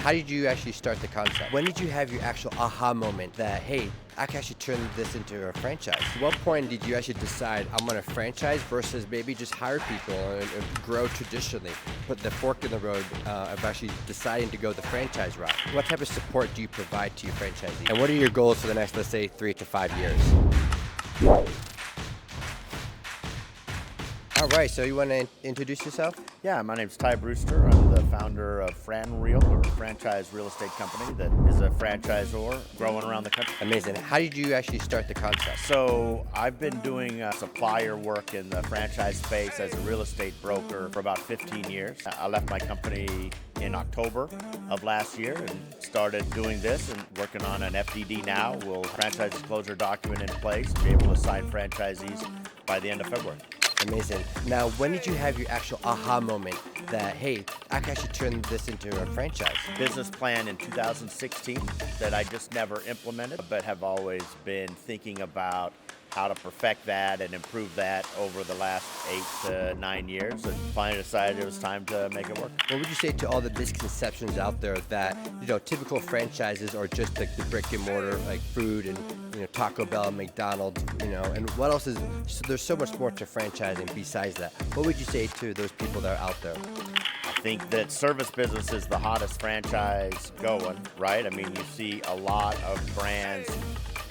How did you actually start the concept? When did you have your actual aha moment that, hey, I can actually turn this into a franchise? At what point did you actually decide I'm going to franchise versus maybe just hire people and grow traditionally? Put the fork in the road of actually deciding to go the franchise route. What type of support do you provide to your franchisees? And what are your goals for the next, let's say, 3 to 5 years? All right, so you want to introduce yourself? Yeah, my name's Brewster. I'm the founder of FranReal, or franchise real estate company that is a franchisor growing around the country. Amazing. How did you actually start the concept? So I've been doing supplier work in the franchise space as a real estate broker for about 15 years. I left my company in October of last year and started doing this and working on an FDD now. We'll franchise disclosure document in place and be able to sign franchisees by the end of February. Amazing. Now, when did you have your actual aha moment that, hey, I can actually turn this into a franchise? Business plan in 2016 that I just never implemented, but have always been thinking about how to perfect that and improve that over the last 8 to 9 years, and finally decided it was time to make it work. What would you say to all the misconceptions out there that, typical franchises are just like the brick and mortar, like food and, Taco Bell, McDonald's, and what else is, so there's so much more to franchising besides that. What would you say to those people that are out there? I think that service business is the hottest franchise going, right? I mean, you see a lot of brands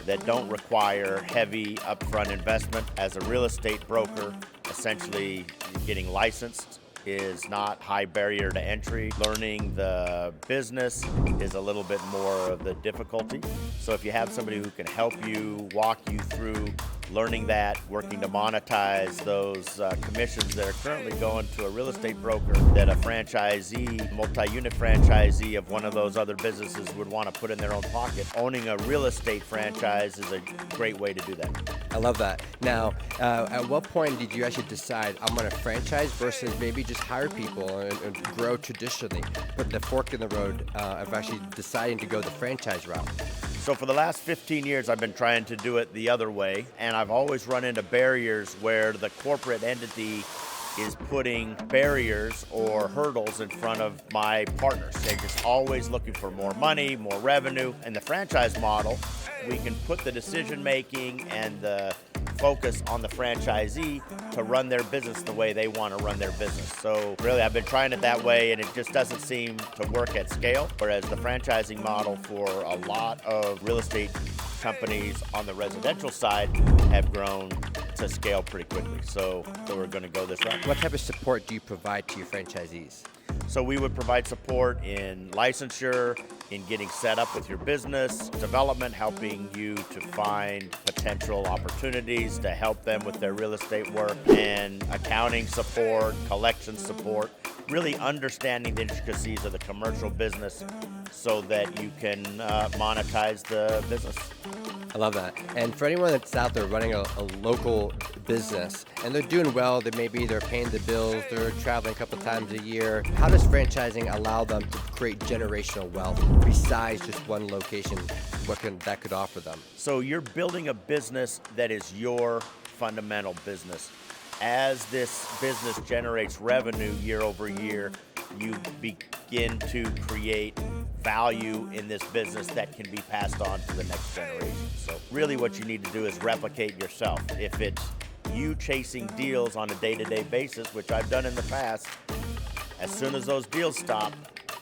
that don't require heavy upfront investment. As a real estate broker, essentially getting licensed is not high barrier to entry. Learning the business is a little bit more of the difficulty. So if you have somebody who can help you, walk you through learning that, working to monetize those commissions that are currently going to a real estate broker that a franchisee, multi-unit franchisee of one of those other businesses would want to put in their own pocket. Owning a real estate franchise is a great way to do that. I love that. Now, at what point did you actually decide I'm going to franchise versus maybe just hire people and grow traditionally? Put the fork in the road of actually deciding to go the franchise route. So for the last 15 years, I've been trying to do it the other way, and I've always run into barriers where the corporate entity is putting barriers or hurdles in front of my partners. They're just always looking for more money, more revenue. In the franchise model, we can put the decision-making and the focus on the franchisee to run their business the way they want to run their business. So really, I've been trying it that way, and it just doesn't seem to work at scale. Whereas the franchising model for a lot of real estate companies on the residential side have grown to scale pretty quickly. So we're going to go this route. What type of support do you provide to your franchisees? So we would provide support in licensure, in getting set up with your business, development, helping you to find potential opportunities to help them with their real estate work, and accounting support, collection support, really understanding the intricacies of the commercial business so that you can monetize the business. I love that. And for anyone that's out there running a local business and they're doing well, they're paying the bills, they're traveling a couple times a year, how does franchising allow them to create generational wealth besides just one location? That could offer them? So you're building a business that is your fundamental business. As this business generates revenue year over year, you begin to create value in this business that can be passed on to the next generation. So really what you need to do is replicate yourself. If it's you chasing deals on a day-to-day basis, which I've done in the past, as soon as those deals stop,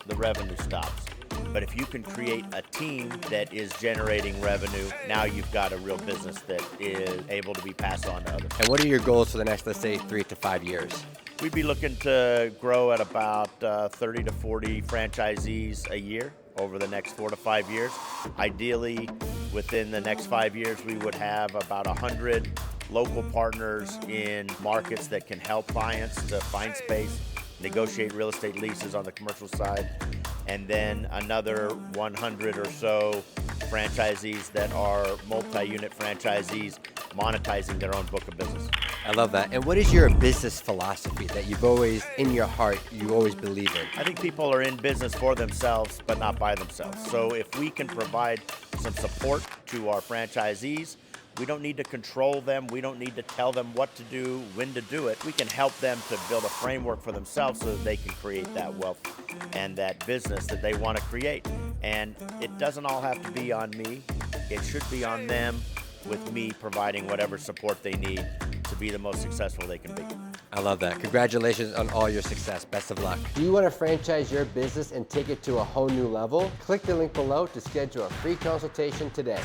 the revenue stops. But if you can create a team that is generating revenue, now you've got a real business that is able to be passed on to others. And what are your goals for the next, let's say, 3 to 5 years? We'd be looking to grow at about 30 to 40 franchisees a year over the next 4 to 5 years. Ideally, within the next 5 years, we would have about 100 local partners in markets that can help clients to find space, negotiate real estate leases on the commercial side, and then another 100 or so franchisees that are multi-unit franchisees monetizing their own book of business. I love that. And what is your business philosophy that you've always, in your heart, you always believe in? I think people are in business for themselves, but not by themselves. So if we can provide some support to our franchisees, We don't need to control them. We don't need to tell them what to do, when to do it. We can help them to build a framework for themselves so that they can create that wealth and that business that they want to create. And it doesn't all have to be on me. It should be on them, with me providing whatever support they need to be the most successful they can be. I love that. Congratulations on all your success. Best of luck. Do you want to franchise your business and take it to a whole new level? Click the link below to schedule a free consultation today.